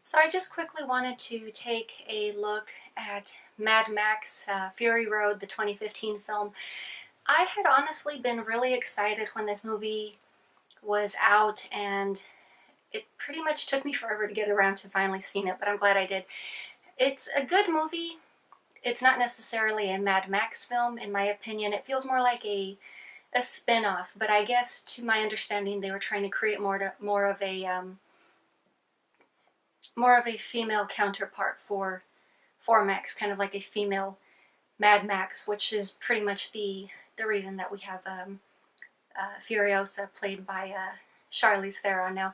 So I just quickly wanted to take a look at Mad Max Fury Road, the 2015 film. I had honestly been really excited when this movie was out, and it pretty much took me forever to get around to finally seeing it, but I'm glad I did. It's a good movie. It's not necessarily a Mad Max film, in my opinion. It feels more like a spin-off, but I guess to my understanding they were trying to create more of a female counterpart for Max, kind of like a female Mad Max, which is pretty much the reason that we have Furiosa, played by Charlize Theron. Now,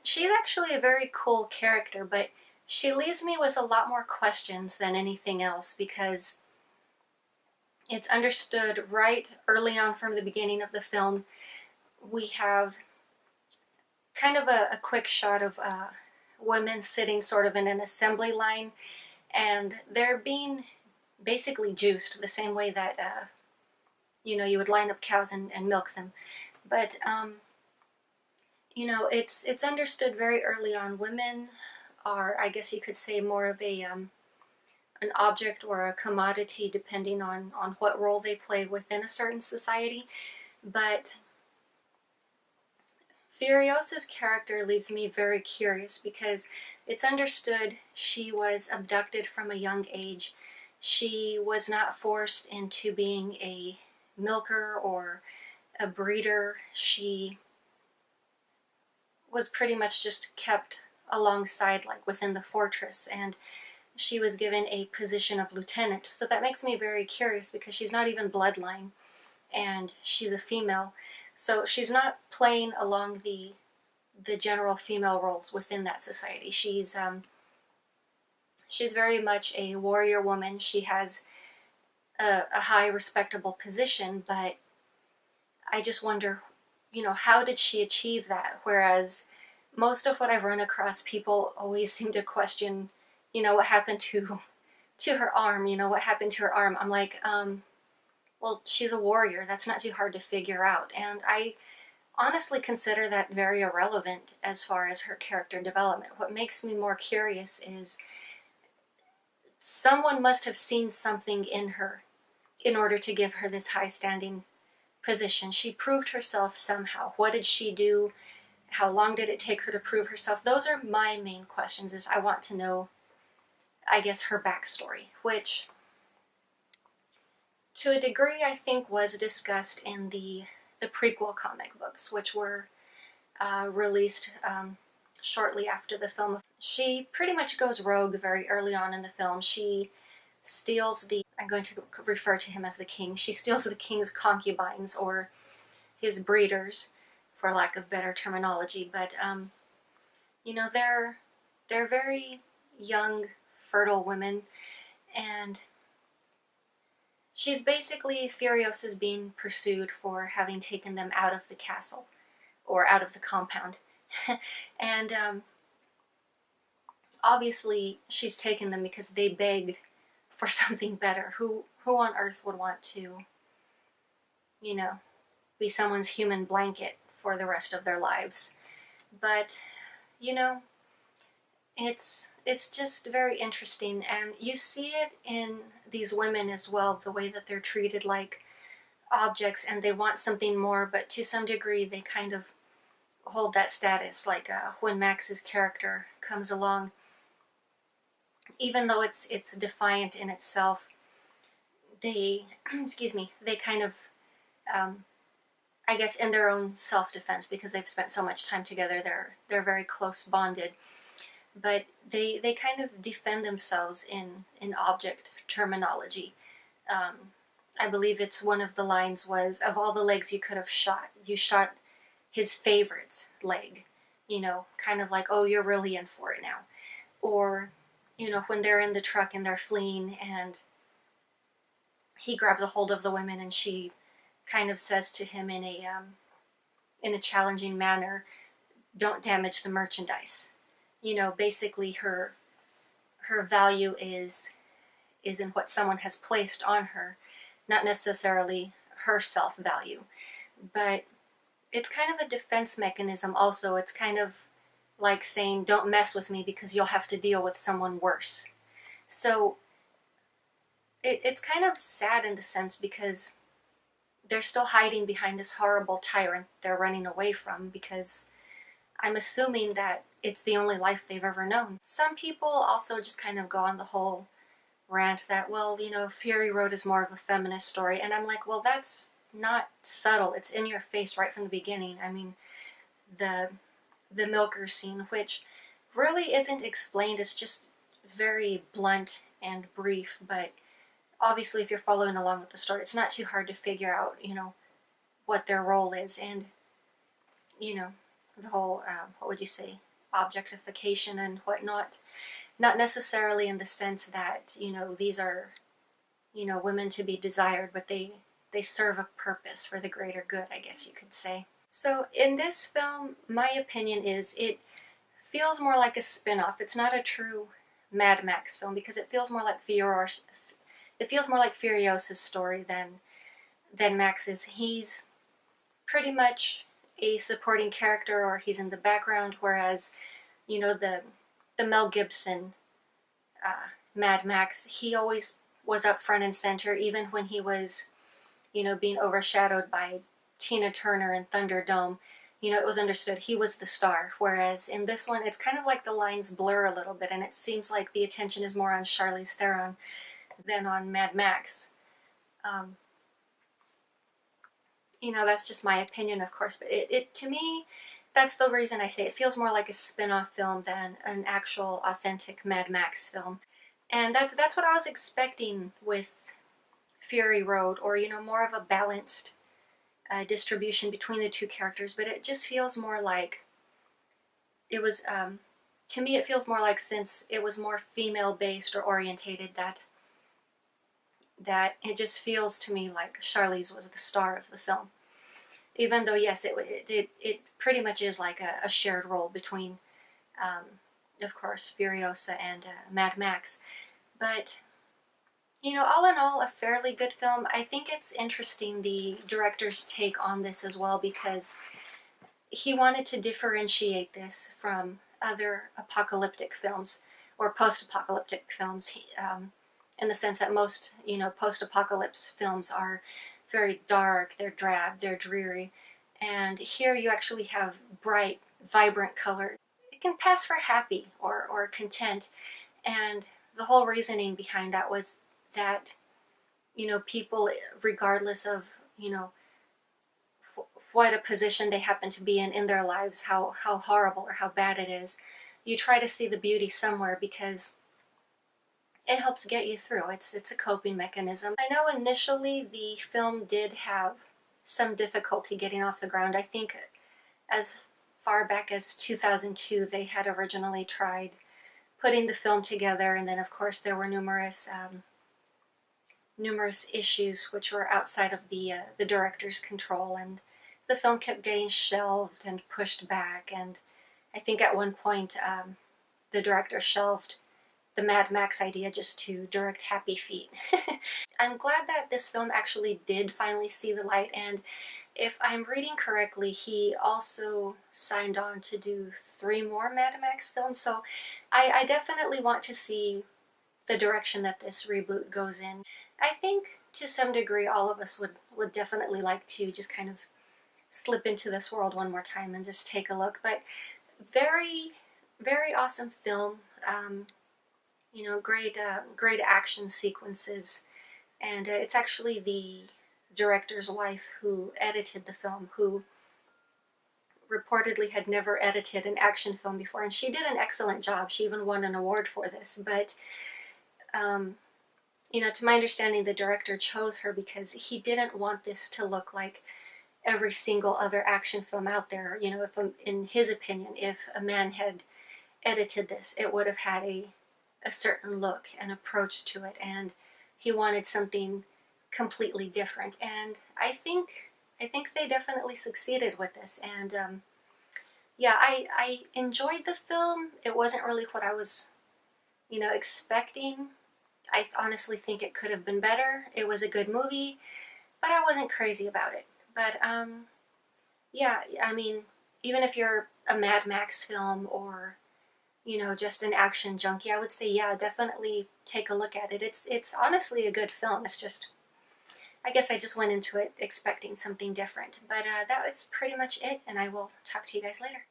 she's actually a very cool character, but she leaves me with a lot more questions than anything else, because it's understood right early on from the beginning of the film. We have kind of a quick shot of women sitting sort of in an assembly line, and they're being basically juiced the same way that you would line up cows and milk them. But it's understood very early on. Women are, I guess you could say, more of a an object or a commodity, depending on what role they play within a certain society. But Furiosa's character leaves me very curious, because it's understood she was abducted from a young age. She was not forced into being a milker or a breeder. She was pretty much just kept alongside, like within the fortress, and she was given a position of lieutenant. So that makes me very curious, because she's not even bloodline, and she's a female. So she's not playing along the general female roles within that society. She's very much a warrior woman. She has a high respectable position, but I just wonder, how did she achieve that? Whereas most of what I've run across, people always seem to question, what happened to her arm. What happened to her arm? I'm like, well, she's a warrior. That's not too hard to figure out. And I honestly consider that very irrelevant as far as her character development. What makes me more curious is someone must have seen something in her in order to give her this high standing position. She proved herself somehow. What did she do? How long did it take her to prove herself? Those are my main questions. Is I want to know, I guess, her backstory, which to a degree I think was discussed in the prequel comic books, which were released shortly after the film. She pretty much goes rogue very early on in the film. She steals I'm going to refer to him as the king. She steals the king's concubines, or his breeders, for lack of better terminology. But they're very young, fertile women, and she's basically, Furiosa's being pursued for having taken them out of the castle, or out of the compound. And obviously she's taken them because they begged for something better. Who on earth would want to, be someone's human blanket for the rest of their lives? But, it's just very interesting, and you see it in these women as well, the way that they're treated like objects, and they want something more, but to some degree they kind of hold that status. Like when Max's character comes along, even though it's defiant in itself, they excuse me, they kind of I guess in their own self-defense, because they've spent so much time together, they're very close bonded, but they kind of defend themselves in object terminology. I believe it's one of the lines was, of all the legs you could have shot, you shot his favorite's leg. Kind of like, oh, you're really in for it now. Or when they're in the truck and they're fleeing, and he grabs a hold of the women, and she kind of says to him in a challenging manner, "Don't damage the merchandise." Basically her value is in what someone has placed on her, not necessarily her self-value. But it's kind of a defense mechanism also. It's kind of like saying, don't mess with me because you'll have to deal with someone worse. So it's kind of sad in the sense because they're still hiding behind this horrible tyrant they're running away from, because I'm assuming that it's the only life they've ever known. Some people also just kind of go on the whole rant that, well, Fury Road is more of a feminist story. And I'm like, well, that's not subtle. It's in your face right from the beginning. I mean, the milker scene, which really isn't explained, it's just very blunt and brief, but obviously if you're following along with the story, it's not too hard to figure out, what their role is. And, the whole, what would you say, objectification and whatnot. Not necessarily in the sense that, these are, women to be desired, but they serve a purpose for the greater good, I guess you could say. So in this film, my opinion is it feels more like a spin-off. It's not a true Mad Max film because it feels more like Furiosa's story than Max's. He's pretty much a supporting character, or he's in the background, whereas the Mel Gibson Mad Max, he always was up front and center, even when he was being overshadowed by Tina Turner and Thunderdome. It was understood he was the star, whereas in this one it's kind of like the lines blur a little bit and it seems like the attention is more on Charlize Theron than on Mad Max. That's just my opinion, of course, but it to me, that's the reason I say it feels more like a spin-off film than an actual authentic Mad Max film. And that's what I was expecting with Fury Road, or more of a balanced distribution between the two characters, but it just feels more like it was, to me it feels more like, since it was more female-based or orientated, that it just feels to me like Charlize was the star of the film. Even though, yes, it pretty much is like a shared role between, of course, Furiosa and Mad Max. But, all in all, a fairly good film. I think it's interesting, the director's take on this as well, because he wanted to differentiate this from other apocalyptic films, or post-apocalyptic films. In the sense that most, post-apocalypse films are very dark, they're drab, they're dreary. And here you actually have bright, vibrant color. It can pass for happy or content. And the whole reasoning behind that was that, people, regardless of, what a position they happen to be in their lives, how horrible or how bad it is, you try to see the beauty somewhere because it helps get you through. It's a coping mechanism. I know initially the film did have some difficulty getting off the ground. I think as far back as 2002 they had originally tried putting the film together, and then of course there were numerous issues which were outside of the director's control, and the film kept getting shelved and pushed back. And I think at one point the director shelved the Mad Max idea just to direct Happy Feet. I'm glad that this film actually did finally see the light, and if I'm reading correctly, he also signed on to do 3 more Mad Max films, so I definitely want to see the direction that this reboot goes in. I think to some degree all of us would definitely like to just kind of slip into this world one more time and just take a look, but very, very awesome film. Great action sequences, and it's actually the director's wife who edited the film, who reportedly had never edited an action film before, and she did an excellent job. She even won an award for this, but to my understanding, the director chose her because he didn't want this to look like every single other action film out there. If in his opinion, if a man had edited this, it would have had a certain look and approach to it, and he wanted something completely different. And I think they definitely succeeded with this. And yeah, I enjoyed the film. It wasn't really what I was expecting. I honestly think it could have been better. It was a good movie, but I wasn't crazy about it. But yeah, I mean, even if you're a Mad Max film or, just an action junkie, I would say, yeah, definitely take a look at it. It's honestly a good film. It's just, I guess I just went into it expecting something different. But that's pretty much it, and I will talk to you guys later.